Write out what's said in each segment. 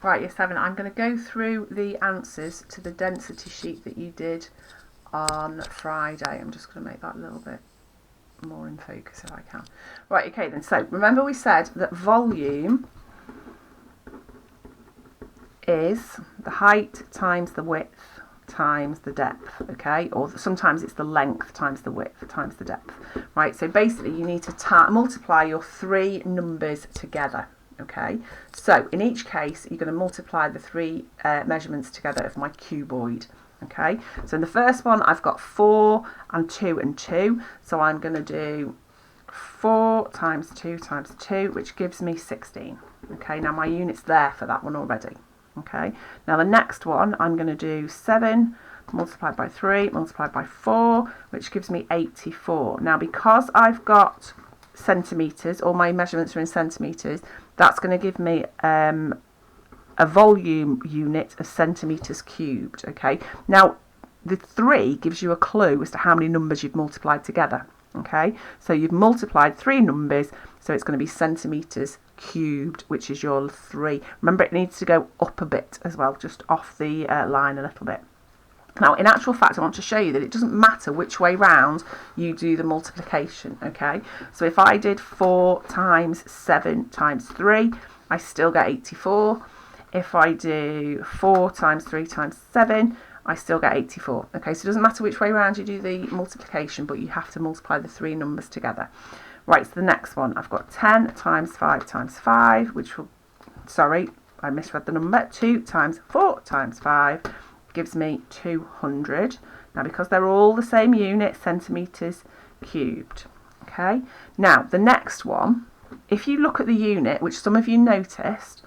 Right, year 7, I'm going to go through the answers to the density sheet that you did on Friday. I'm just going to make that a little bit more in focus if I can. Right, okay then. So remember we said that volume is the height times the width times the depth, okay? Or sometimes it's the length times the width times the depth, right? So basically you need to multiply your three numbers together, okay? So in each case you're going to multiply the three measurements together of my cuboid, okay? So in the first one I've got 4 and 2 and 2, so I'm going to do 4 times 2 times 2, which gives me 16, okay? Now my unit's there for that one already. Okay, now the next one I'm going to do 7 multiplied by 3 multiplied by 4, which gives me 84. Now because I've got centimetres, all my measurements are in centimetres, that's going to give me a volume unit of centimetres cubed. Okay, now the 3 gives you a clue as to how many numbers you've multiplied together. Okay, so you've multiplied 3 numbers, so it's going to be centimetres cubed, which is your 3. Remember, it needs to go up a bit as well, just off the line a little bit. Now, in actual fact, I want to show you that it doesn't matter which way round you do the multiplication, okay? So if I did 4 times 7 times 3, I still get 84. If I do 4 times 3 times 7, I still get 84. Okay, so it doesn't matter which way around you do the multiplication, but you have to multiply the 3 numbers together. Right, so the next one, I've got 10 times 5 times 5, which will, sorry, I misread the number, 2 times 4 times 5 gives me 200. Now, because they're all the same unit, centimetres cubed. Okay, now the next one, if you look at the unit, which some of you noticed,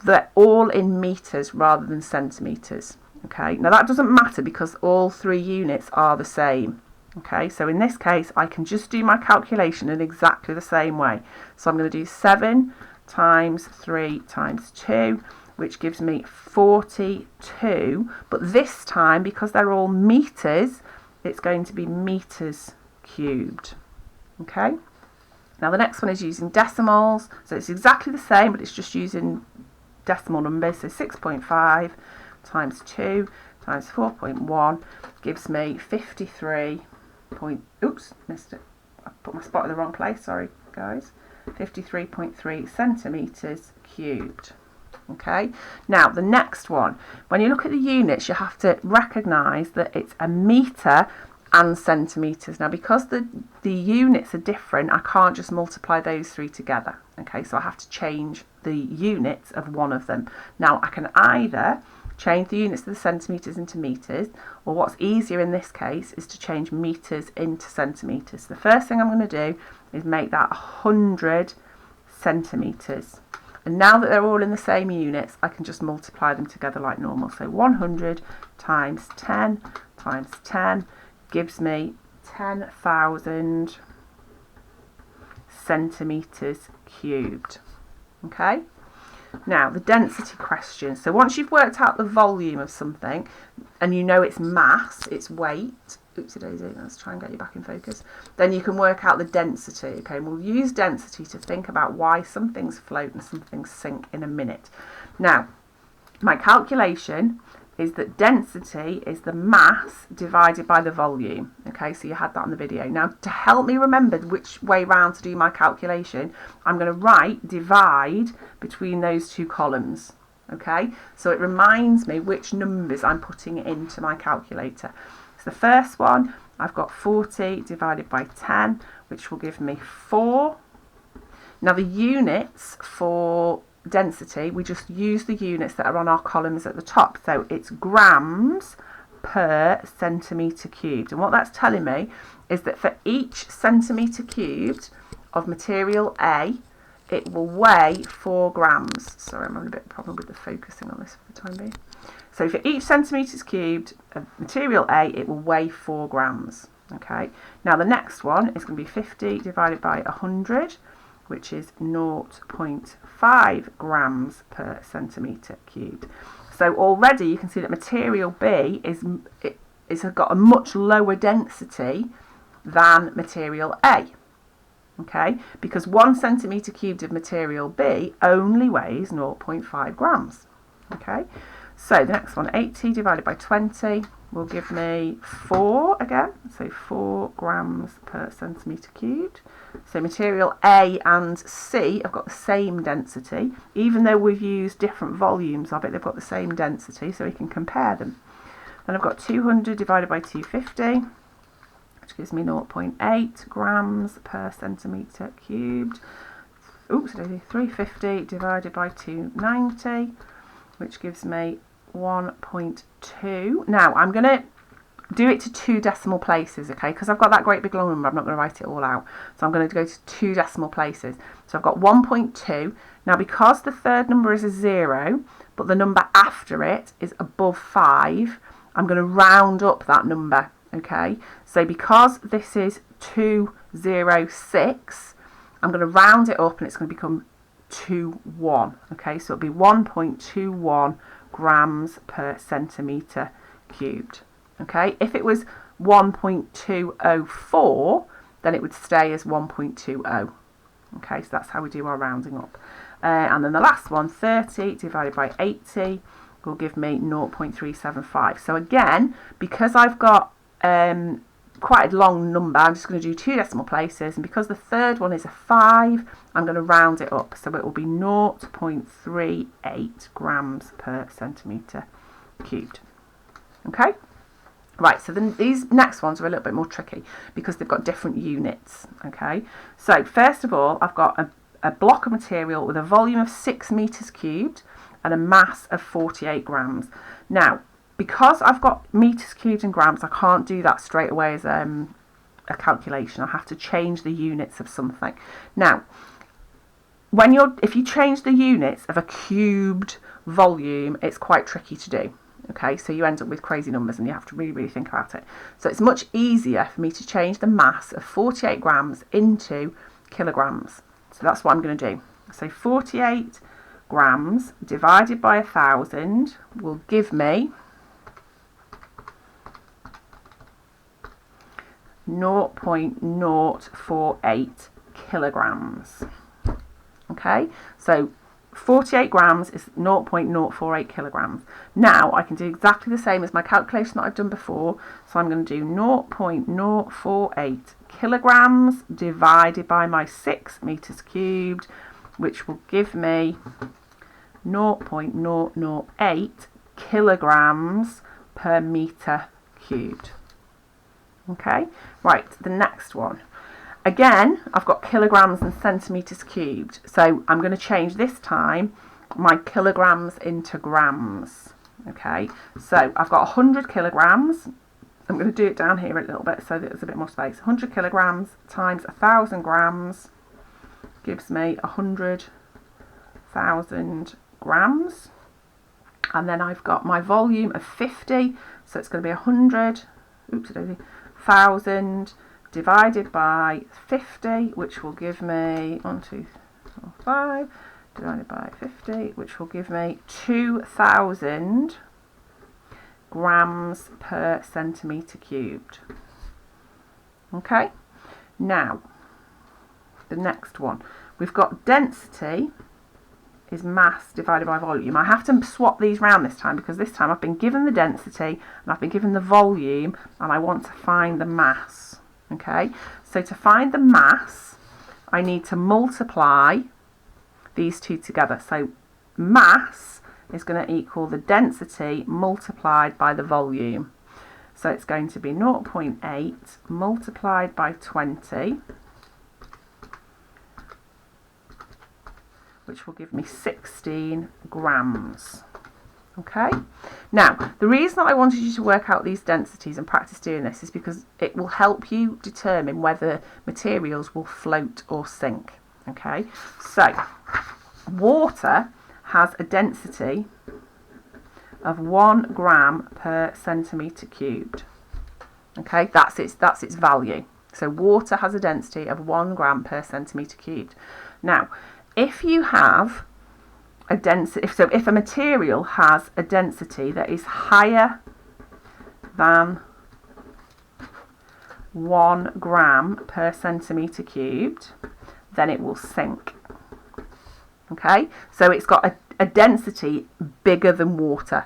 they're all in metres rather than centimetres. Okay, now that doesn't matter because all 3 units are the same. Okay, so in this case I can just do my calculation in exactly the same way. So I'm going to do 7 times 3 times 2, which gives me 42, but this time because they're all metres, it's going to be metres cubed. Okay, now the next one is using decimals, so it's exactly the same but it's just using decimal numbers. So 6.5 times 2 times 4.1 gives me 53. Oops, missed it. I put my spot in the wrong place, sorry guys. 53.3 centimetres cubed. Okay, now the next one, when you look at the units you have to recognise that it's a metre and centimetres. Now because the units are different, I can't just multiply those 3 together. Okay, so I have to change the units of one of them. Now I can either change the units of the centimetres into metres, or what's easier in this case is to change metres into centimetres. The first thing I'm going to do is make that 100 centimetres. And now that they're all in the same units, I can just multiply them together like normal. So 100 times 10 times 10 gives me 10,000 centimetres cubed. Okay? Now, the density question. So once you've worked out the volume of something and you know its mass, its weight, oopsie daisy, let's try and get you back in focus, then you can work out the density. Okay, and we'll use density to think about why some things float and some things sink in a minute. Now, my calculation is that density is the mass divided by the volume. Okay, so you had that on the video. Now, to help me remember which way round to do my calculation, I'm going to write divide between those 2 columns. Okay, so it reminds me which numbers I'm putting into my calculator. So the first one, I've got 40 divided by 10, which will give me 4. Now the units for density, we just use the units that are on our columns at the top. So it's grams per centimetre cubed. And what that's telling me is that for each centimetre cubed of material A, it will weigh 4 grams. Sorry, I'm having a bit of a problem with the focusing on this for the time being. So for each centimetres cubed of material A, it will weigh 4 grams. Okay, now the next one is going to be 50 divided by 100, which is 0.5 grams per centimetre cubed. So already you can see that material B is got a much lower density than material A. Okay, because 1 centimetre cubed of material B only weighs 0.5 grams. Okay, so the next one, 80 divided by 20 will give me 4 again, so 4 grams per centimetre cubed. So material A and C have got the same density, even though we've used different volumes of it, they've got the same density, so we can compare them. Then I've got 200 divided by 250, which gives me 0.8 grams per centimetre cubed. Oops, 350 divided by 290, which gives me 1.2. Now I'm going to do it to 2 decimal places, okay, because I've got that great big long number, I'm not going to write it all out, so I'm going to go to 2 decimal places. So I've got 1.2. Now because the third number is a 0 but the number after it is above 5, I'm going to round up that number, okay. So because this is 206, I'm going to round it up and it's going to become 21, okay, so it'll be 1.21 grams per centimetre cubed. Okay, if it was 1.204, then it would stay as 1.20. Okay, so that's how we do our rounding up. And then the last one, 30 divided by 80, will give me 0.375. So again, because I've got quite a long number, I'm just going to do 2 decimal places, and because the third one is a 5, I'm going to round it up, so it will be 0.38 grams per centimetre cubed. Okay, right, so then these next ones are a little bit more tricky because they've got different units. Okay, so first of all, I've got a block of material with a volume of 6 metres cubed and a mass of 48 grams. Now, because I've got metres cubed and grams, I can't do that straight away as a calculation. I have to change the units of something. Now, if you change the units of a cubed volume, it's quite tricky to do. Okay, so you end up with crazy numbers and you have to really, really think about it. So it's much easier for me to change the mass of 48 grams into kilograms. So that's what I'm going to do. So 48 grams divided by 1,000 will give me 0.048 kilograms. Okay, so 48 grams is 0.048 kilograms. Now I can do exactly the same as my calculation that I've done before. So I'm going to do 0.048 kilograms divided by my 6 metres cubed, which will give me 0.008 kilograms per metre cubed. Okay, right, the next one. Again, I've got kilograms and centimetres cubed, so I'm going to change this time my kilograms into grams. Okay, so I've got 100 kilograms. I'm going to do it down here a little bit so that there's a bit more space. 100 kilograms times 1,000 grams gives me 100,000 grams. And then I've got my volume of 50, so it's going to be 1,000 divided by 50, which will give me 1, 2, 4, 5 divided by 50, which will give me 2,000 grams per centimetre cubed. Okay, now the next one, we've got density is mass divided by volume. I have to swap these round this time because this time I've been given the density and I've been given the volume and I want to find the mass. Okay, so to find the mass, I need to multiply these two together. So mass is going to equal the density multiplied by the volume. So it's going to be 0.8 multiplied by 20, which will give me 16 grams. Okay, now the reason that I wanted you to work out these densities and practice doing this is because it will help you determine whether materials will float or sink. Okay, so water has a density of 1 gram per centimetre cubed. Okay, that's its value. So water has a density of 1 gram per centimetre cubed. Now, if you have a density, if a material has a density that is higher than 1 gram per centimetre cubed, then it will sink. Okay, so it's got a density bigger than water.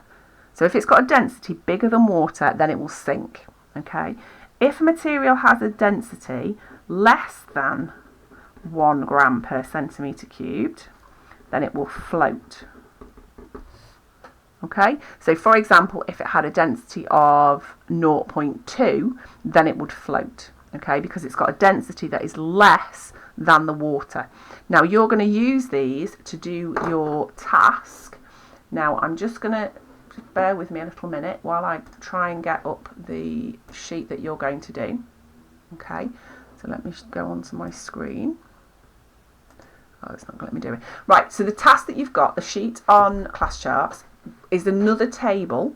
So if it's got a density bigger than water, then it will sink. Okay. If a material has a density less than 1 gram per centimetre cubed, then it will float. Okay, so for example, if it had a density of 0.2, then it would float. Okay, because it's got a density that is less than the water. Now you're going to use these to do your task. Now I'm just going to bear with me a little minute while I try and get up the sheet that you're going to do. Okay, so let me go onto my screen. Oh, it's not going to let me do it. Right, so the task that you've got, the sheet on class charts, is another table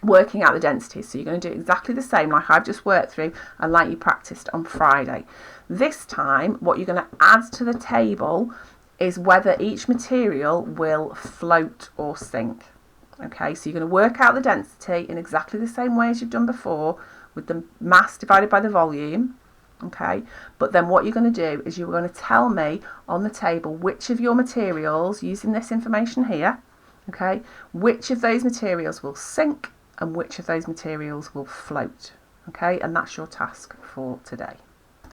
working out the densities. So you're going to do exactly the same like I've just worked through and like you practiced on Friday. This time, what you're going to add to the table is whether each material will float or sink. Okay, so you're going to work out the density in exactly the same way as you've done before, with the mass divided by the volume. Okay, but then what you're going to do is you're going to tell me on the table which of your materials, using this information here, okay, which of those materials will sink and which of those materials will float. Okay, and that's your task for today.